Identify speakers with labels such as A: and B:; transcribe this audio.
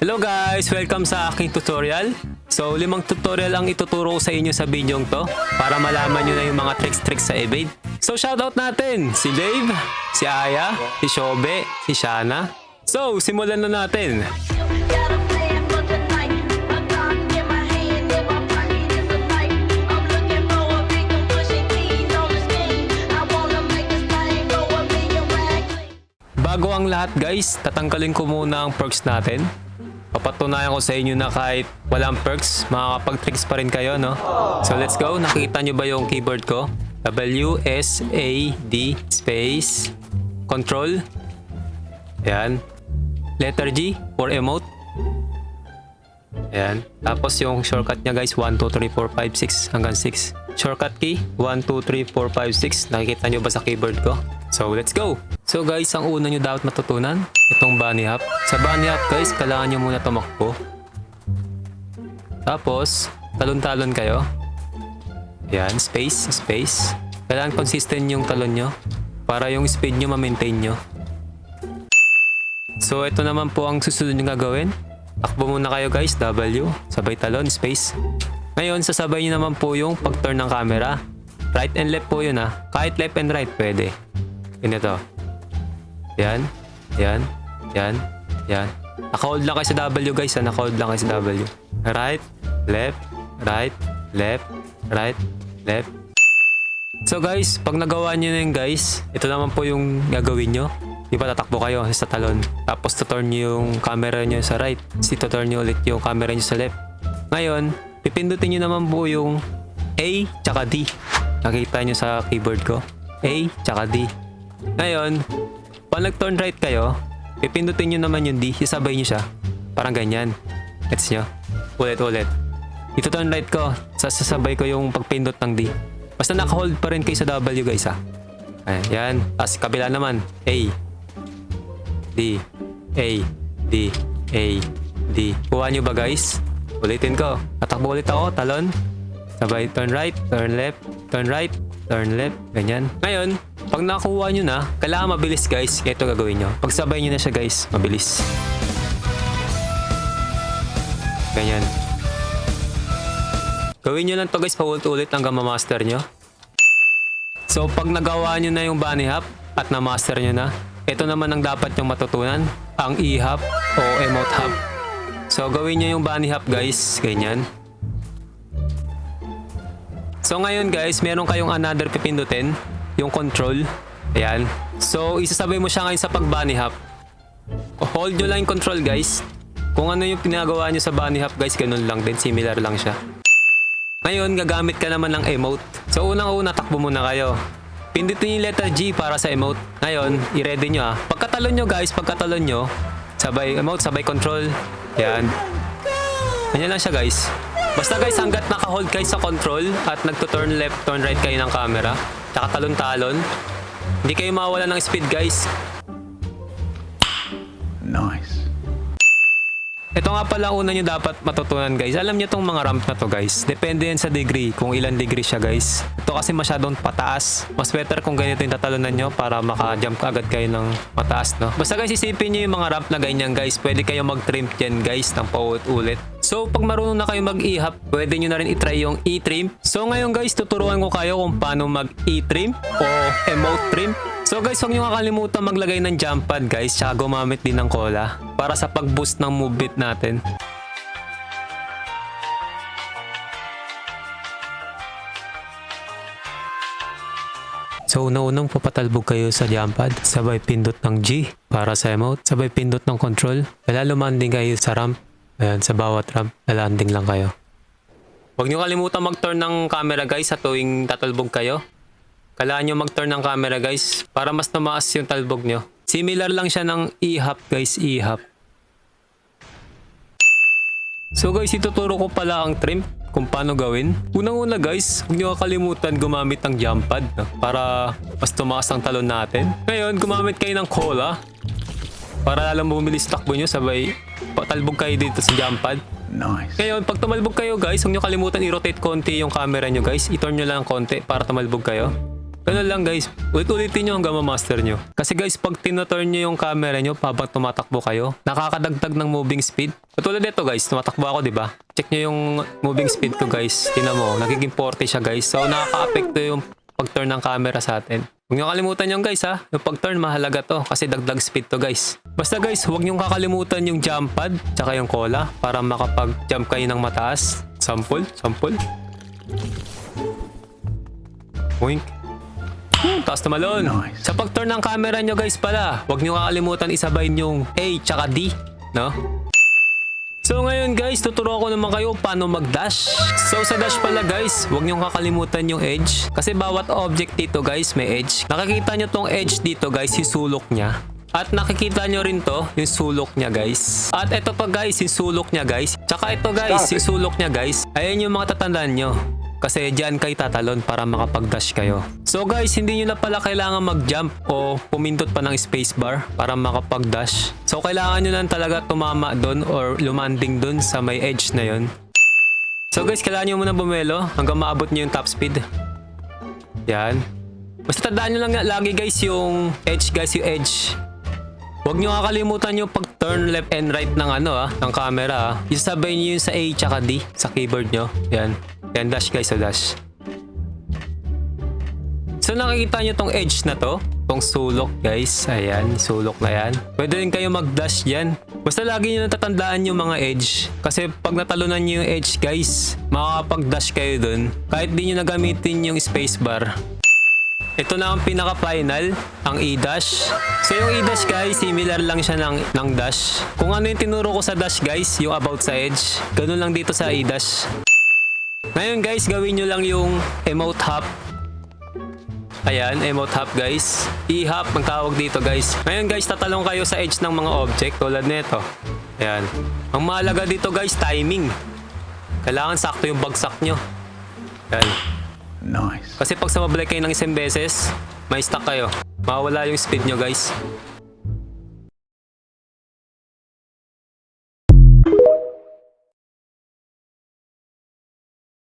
A: Hello guys! Welcome sa aking tutorial. So, 5 tutorial ang ituturo ko sa inyo sa video to para malaman nyo na yung mga tricks sa evade. So, shoutout natin si Dave, si Aya, si Shobe, si Shana. So, simulan na natin. Bago ang lahat guys, tatanggalin ko muna ang perks natin. Papatunayan ko sa inyo na kahit walang perks, makakapag-tricks pa rin kayo, no? So let's go. Nakikita nyo ba yung keyboard ko? WSAD space control. Ayan. Letter G for emote. Ayan. Tapos yung shortcut nya guys, 1, 2, 3, 4, 5, 6 hanggang 6. Shortcut key, 1, 2, 3, 4, 5, 6. Nakikita nyo ba sa keyboard ko? So let's go! So guys, ang una nyo dapat matutunan, itong bunny hop. Sa bunny hop guys, kailangan nyo muna tumakbo. Tapos, talon-talon kayo. Ayan, space. Kailangan consistent yung talon nyo para yung speed nyo ma-maintain nyo. So ito naman po ang susunod nyo gagawin. Takbo muna kayo guys, W, sabay talon, space. Ngayon, sasabay nyo naman po yung pag-turn ng camera. Right and left po yun ha. Kahit left and right, pwede. Ganito. Yan. Naka-hold lang kayo sa W guys ha. Naka-hold lang kayo sa W. Right, left, right, left, right, left. So guys, pag nagawa nyo na yun guys, ito naman po yung gagawin nyo. Di ba tatakbo kayo sa talon. Tapos tuturn nyo yung camera nyo sa right. Tapos tuturn nyo ulit yung camera nyo sa left. Ngayon, pipindutin nyo naman po yung A tsaka D. Nakita nyo sa keyboard ko. A tsaka D. Ngayon, pag nag-turn right kayo, pipindutin nyo naman yung D, isabay nyo siya. Parang ganyan. Gets nyo? Ulit. Ito turn right ko, sasabay ko yung pagpindot ng D. Basta naka-hold pa rin kayo sa W guys ha. Ayan. Tapos kabila naman, A. D. A. D. A. D. Kuha nyo ba guys? Ulitin ko. Tatakbo ulit ako, talon. Sabay, turn right, turn left, turn right, turn left, ganyan. Ngayon, pag nakuha nyo na, kailangan mabilis guys. Ito gagawin nyo. Pag sabay nyo na siya guys, mabilis. Ganyan. Gawin nyo lang to guys, paulit-ulit hanggang ma-master nyo. So, pag nagawa nyo na yung bunny hop at na-master nyo na, ito naman ang dapat nyong matutunan, ang E-hop o emote hop. So, gawin nyo yung bunny hop guys, ganyan. So ngayon guys, meron kayong another pipindutin, yung control. Ayan. So isasabay mo siya ngayon sa pag bunny hop. Hold nyo lang yung control guys. Kung ano yung pinagawa nyo sa bunny hop guys, ganun lang din, similar lang siya. Ngayon, gagamit ka naman ng emote. So unang-una, takbo muna kayo. Pindutin yung letter G para sa emote. Ngayon, i-ready nyo ha. Pagkatalon nyo guys, sabay emote, sabay control. Ayan. Ganyan lang siya guys. Basta guys, hanggat naka-hold kayo sa control at nagto-turn left, turn right kayo ng camera, tsaka talon-talon, hindi kayo mawala ng speed guys. Nice. Ito nga pala una nyo dapat matutunan guys. Alam nyo tong mga ramp na to guys. Depende yan sa degree, kung ilan degree siya guys. Ito kasi masyadong pataas. Mas better kung ganito yung tatalunan nyo para maka-jump agad kayo ng mataas, no? Basta guys, isipin nyo yung mga ramp na ganyan guys. Pwede kayo mag-trim dyan guys ng paulit-ulit. So pag marunong na kayo mag-e-hop, pwede nyo na rin itry yung e-trim. So ngayon guys, tuturuan ko kayo kung paano mag-e-trim o emote trim. So guys, huwag nyo kakalimutan maglagay ng jump pad guys, tsaka gumamit din ng cola para sa pag-boost ng movement natin. So unang papatalbog kayo sa jump pad, sabay pindot ng G para sa emote, sabay pindot ng control. Kaya lumanding kayo sa ramp. Ayan, sa bawat ramp, landing lang kayo. Huwag nyo kalimutan mag-turn ng camera guys sa tuwing tatalbog kayo. Kailangan nyo mag-turn ng camera guys para mas tumaas yung talbog nyo. Similar lang siya ng E-hop guys, E-hop. So guys, ituturo ko pala ang trim kung paano gawin. Unang-una guys, huwag nyo kakalimutan gumamit ng jump pad para mas tumaas ang talon natin. Ngayon, gumamit kayo ng cola para lalong bumilis takbo nyo, sabay patalbog kayo dito sa jump pad. Nice. Ngayon, pag tumalbog kayo guys, huwag nyo kalimutan i-rotate konti yung camera nyo guys. I-turn nyo lang konti para tumalbog kayo. Ganun lang guys. Ulit-ulitin nyo hanggang ma-master nyo. Kasi guys, pag tinoturn nyo yung camera nyo habang tumatakbo kayo, nakakadagdag ng moving speed. Katulad nito guys, tumatakbo ako, di ba? Check nyo yung moving speed ko guys. Tingnan mo, nagiging 40 siya guys. So nakaka-apekto yung pag-turn ng camera sa atin. Huwag nyo kalimutan yung guys ha. Yung pag-turn mahalaga to kasi dagdag speed to guys. Basta guys, huwag nyo kakalimutan yung jump pad tsaka yung cola para makapag-jump kayo ng mataas. Sample. Boink. Taas na malon. Nice. Sa pag-turn ng camera nyo guys pala, huwag nyo kakalimutan isabay yung A tsaka D, no? So ngayon guys, tuturo ko naman kayo paano mag-dash. So sa dash pala guys, huwag nyo kakalimutan yung edge. Kasi bawat object dito guys may edge. Nakikita nyo tong edge dito guys, yung sulok niya. At nakikita nyo rin to, yung sulok niya guys. At ito pa guys, yung sulok niya guys. Tsaka ito guys, yung sulok niya guys. Ayan yung mga tatandaan nyo. Kasi dyan kayo tatalon para makapag-dash kayo. So guys, hindi nyo na pala kailangan mag-jump o pumindot pa ng spacebar para makapag-dash. So kailangan nyo lang talaga tumama doon or lumanding doon sa may edge na yon. So guys, kailangan nyo muna bumelo hanggang maabot nyo yung top speed. Yan. Basta tandaan nyo lang lagi guys yung edge guys, yung edge. Huwag nyo kakalimutan yung pag-turn left and right ng ng camera. Isasabay nyo yun sa A tsaka D sa keyboard nyo. Yan. Yan, dash guys, so dash. So nakikita nyo tong edge na to. Tong sulok guys. Ayan, sulok na yan. Pwede rin kayo mag-dash yan. Basta lagi nyo natatandaan yung mga edge. Kasi pag natalunan nyo yung edge guys, makakapag-dash kayo dun. Kahit di nyo nagamitin yung spacebar. Ito na ang pinaka-final, ang E-dash. So yung E-dash guys, similar lang siya ng dash. Kung ano yung tinuro ko sa dash guys, yung about sa edge, ganun lang dito sa E-dash. Ngayon guys, gawin nyo lang yung emote hop. Ayan, emote hop guys. E-hop ang tawag dito guys. Ngayon guys, tatalong kayo sa edge ng mga object tulad nito. Ayan. Ang mahalaga dito guys, timing. Kailangan sakto yung bagsak nyo. Ayan.
B: Nice.
A: Kasi pag sumabay kayo ng isang beses, may stuck kayo. Mawawala yung speed nyo guys.